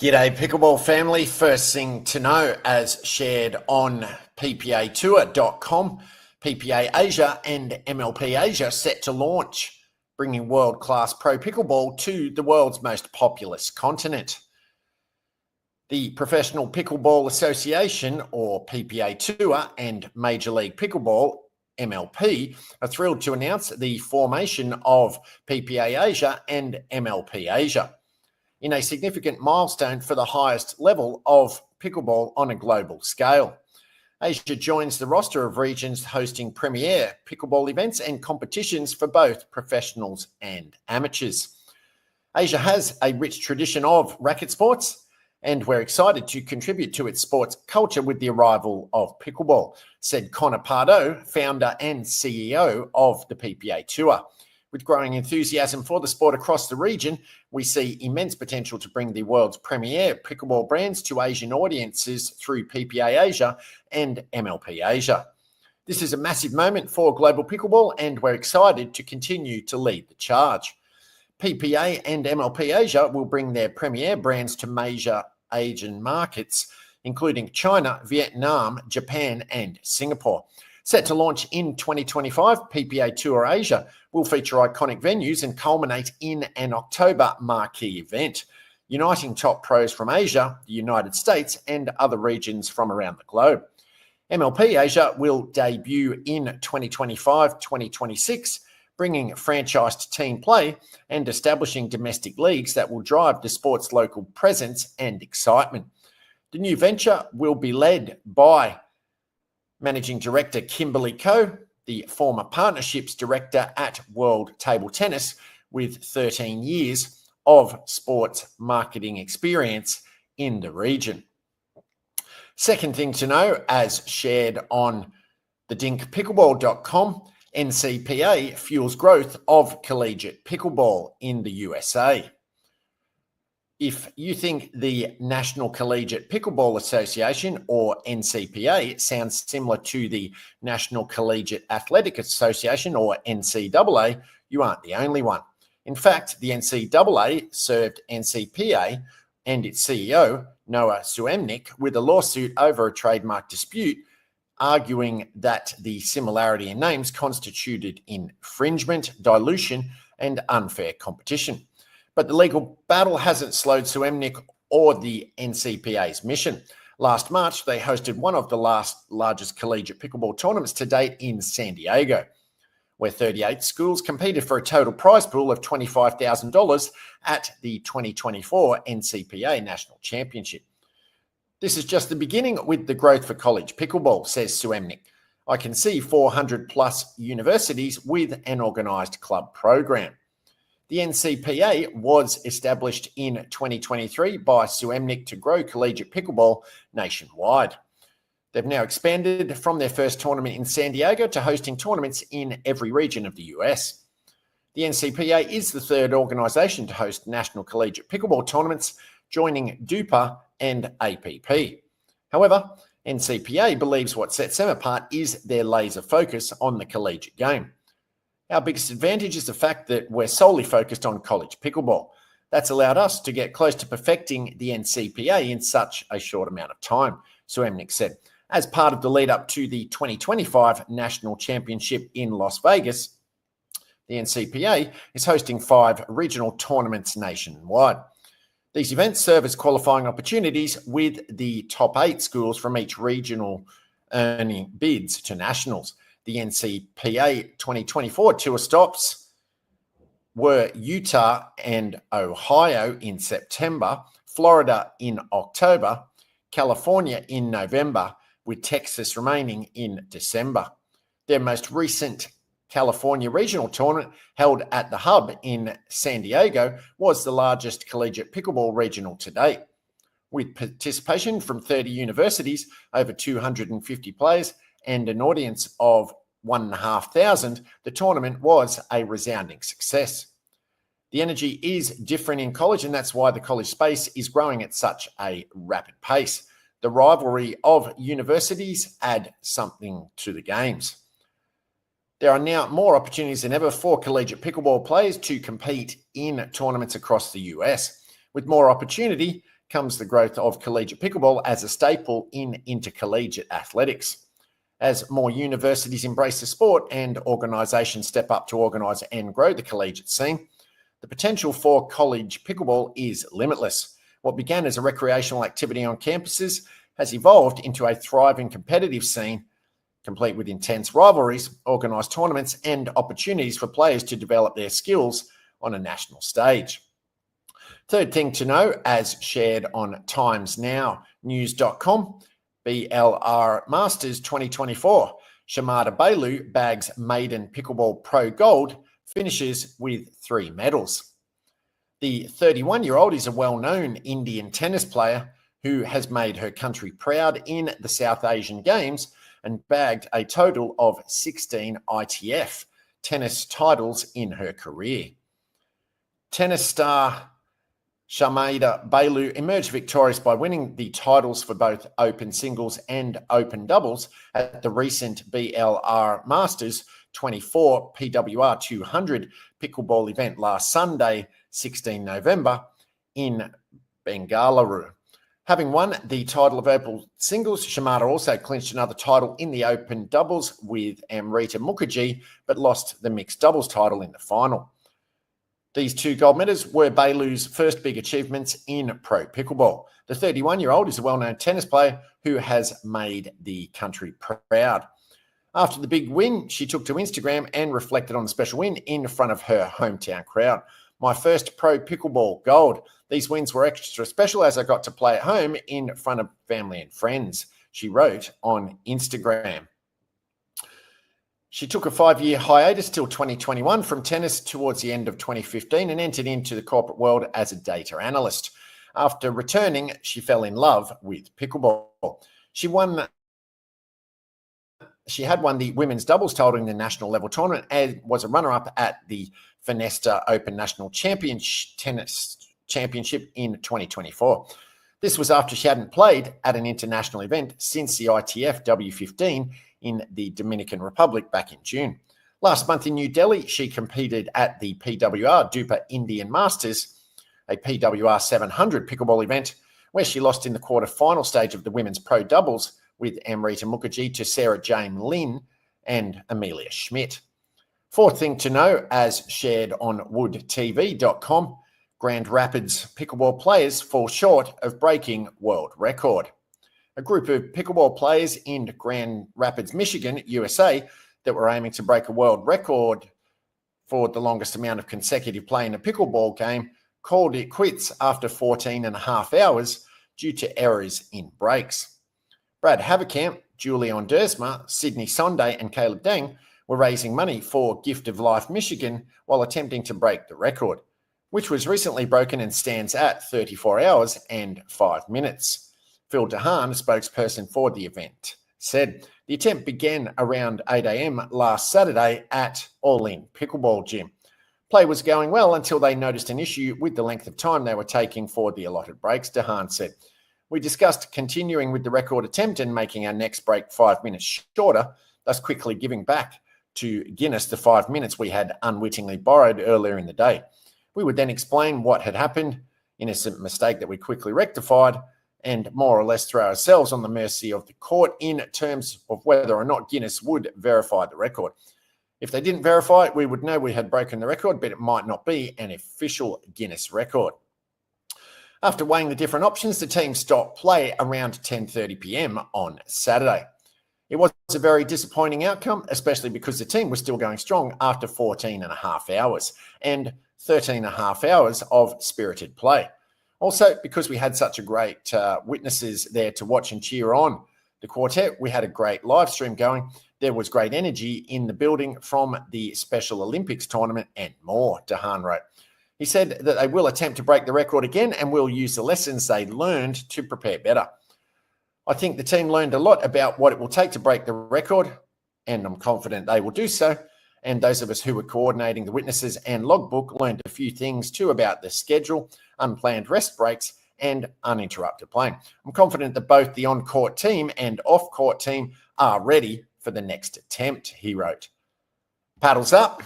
G'day Pickleball family. First thing to know, as shared on ppatour.com, PPA Asia and MLP Asia set to launch, bringing world-class pro pickleball to the world's most populous continent. The Professional Pickleball Association, or PPA Tour, and Major League Pickleball, MLP, are thrilled to announce the formation of PPA Asia and MLP Asia, in a significant milestone for the highest level of pickleball on a global scale. Asia joins the roster of regions hosting premier pickleball events and competitions for both professionals and amateurs. Asia has a rich tradition of racket sports, and we're excited to contribute to its sports culture with the arrival of pickleball, said Connor Pardo, founder and CEO of the PPA Tour. With growing enthusiasm for the sport across the region, we see immense potential to bring the world's premier pickleball brands to Asian audiences through PPA Asia and MLP Asia. This is a massive moment for global pickleball, and we're excited to continue to lead the charge. PPA and MLP Asia will bring their premier brands to major Asian markets, including China, Vietnam, Japan, and Singapore. Set to launch in 2025, PPA Tour Asia will feature iconic venues and culminate in an October marquee event, uniting top pros from Asia, the United States, and other regions from around the globe. MLP Asia will debut in 2025-2026, bringing franchised team play and establishing domestic leagues that will drive the sport's local presence and excitement. The new venture will be led by Managing Director Kimberly Coe, the former Partnerships Director at World Table Tennis, with 13 years of sports marketing experience in the region. Second thing to know, as shared on thedinkpickleball.com, NCPA fuels growth of collegiate pickleball in the USA. If you think the National Collegiate Pickleball Association, or NCPA, sounds similar to the National Collegiate Athletic Association, or NCAA, you aren't the only one. In fact, the NCAA served NCPA and its CEO, Noah Suemnick, with a lawsuit over a trademark dispute, arguing that the similarity in names constituted infringement, dilution, and unfair competition. But the legal battle hasn't slowed Suemnick or the NCPA's mission. Last March, they hosted one of the largest collegiate pickleball tournaments to date in San Diego, where 38 schools competed for a total prize pool of $25,000 at the 2024 NCPA National Championship. This is just the beginning with the growth for college pickleball, says Suemnick. I can see 400 plus universities with an organised club program. The NCPA was established in 2023 by Suemnick to grow collegiate pickleball nationwide. They've now expanded from their first tournament in San Diego to hosting tournaments in every region of the US. The NCPA is the third organisation to host national collegiate pickleball tournaments, joining DUPA and APP. However, NCPA believes what sets them apart is their laser focus on the collegiate game. Our biggest advantage is the fact that we're solely focused on college pickleball. That's allowed us to get close to perfecting the NCPA in such a short amount of time, Suemnick said. As part of the lead up to the 2025 National Championship in Las Vegas, the NCPA is hosting 5 regional tournaments nationwide. These events serve as qualifying opportunities, with the top 8 schools from each regional earning bids to nationals. The NCPA 2024 tour stops were Utah and Ohio in September, Florida in October, California in November, with Texas remaining in December. Their most recent California regional tournament, held at the Hub in San Diego, was the largest collegiate pickleball regional to date. With participation from 30 universities, over 250 players, and an audience of 1,500, the tournament was a resounding success. The energy is different in college, and that's why the college space is growing at such a rapid pace. The rivalry of universities add something to the games. There are now more opportunities than ever for collegiate pickleball players to compete in tournaments across the US. With more opportunity comes the growth of collegiate pickleball as a staple in intercollegiate athletics. As more universities embrace the sport and organisations step up to organise and grow the collegiate scene, the potential for college pickleball is limitless. What began as a recreational activity on campuses has evolved into a thriving competitive scene, complete with intense rivalries, organised tournaments, and opportunities for players to develop their skills on a national stage. Third thing to know, as shared on timesnownews.com, BLR Masters 2024, Shamada Bailu bags maiden pickleball pro gold, finishes with 3 medals. The 31-year-old is a well-known Indian tennis player who has made her country proud in the South Asian Games and bagged a total of 16 ITF tennis titles in her career. Tennis star Shamada Bailu emerged victorious by winning the titles for both open singles and open doubles at the recent BLR Masters 24 PWR 200 pickleball event last Sunday, 16 November, in Bengaluru. Having won the title of open singles, Shamada also clinched another title in the open doubles with Amrita Mukherjee, but lost the mixed doubles title in the final. These 2 gold medals were Bailu's first big achievements in pro pickleball. The 31-year-old is a well-known tennis player who has made the country proud. After the big win, she took to Instagram and reflected on the special win in front of her hometown crowd. My first pro pickleball gold. These wins were extra special as I got to play at home in front of family and friends, she wrote on Instagram. She took a 5-year hiatus till 2021 from tennis towards the end of 2015 and entered into the corporate world as a data analyst. After returning, she fell in love with pickleball. She had won the women's doubles title in the national level tournament and was a runner-up at the Finesta Open National Tennis Championship in 2024. This was after she hadn't played at an international event since the ITF W15 in the Dominican Republic back in June. Last month in New Delhi, she competed at the PWR Duper Indian Masters, a PWR 700 pickleball event, where she lost in the quarter-final stage of the women's pro doubles with Amrita Mukherjee to Sarah Jane Lynn and Amelia Schmidt. Fourth thing to know, as shared on woodtv.com, Grand Rapids pickleball players fall short of breaking world record. A group of pickleball players in Grand Rapids, Michigan, USA, that were aiming to break a world record for the longest amount of consecutive play in a pickleball game called it quits after 14 and a half hours due to errors in breaks. Brad Haverkamp, Julian Dersma, Sydney Sonday, and Caleb Deng were raising money for Gift of Life Michigan while attempting to break the record, which was recently broken and stands at 34 hours and 5 minutes. Phil DeHaan, a spokesperson for the event, said the attempt began around 8 a.m. last Saturday at All In Pickleball Gym. Play was going well until they noticed an issue with the length of time they were taking for the allotted breaks, DeHaan said. We discussed continuing with the record attempt and making our next break 5 minutes shorter, thus quickly giving back to Guinness the 5 minutes we had unwittingly borrowed earlier in the day. We would then explain what had happened, innocent mistake that we quickly rectified, and more or less throw ourselves on the mercy of the court in terms of whether or not Guinness would verify the record. If they didn't verify it, we would know we had broken the record, but it might not be an official Guinness record. After weighing the different options, the team stopped play around 10:30 p.m. on Saturday. It was a very disappointing outcome, especially because the team was still going strong after 14 and a half hours and 13 and a half hours of spirited play. Also, because we had such a great witnesses there to watch and cheer on the quartet, we had a great live stream going. There was great energy in the building from the Special Olympics tournament and more, DeHaan wrote. He said that they will attempt to break the record again and will use the lessons they learned to prepare better. I think the team learned a lot about what it will take to break the record, and I'm confident they will do so. And those of us who were coordinating the witnesses and logbook learned a few things too about the schedule, unplanned rest breaks, and uninterrupted playing. I'm confident that both the on-court team and off-court team are ready for the next attempt, he wrote. Paddles up.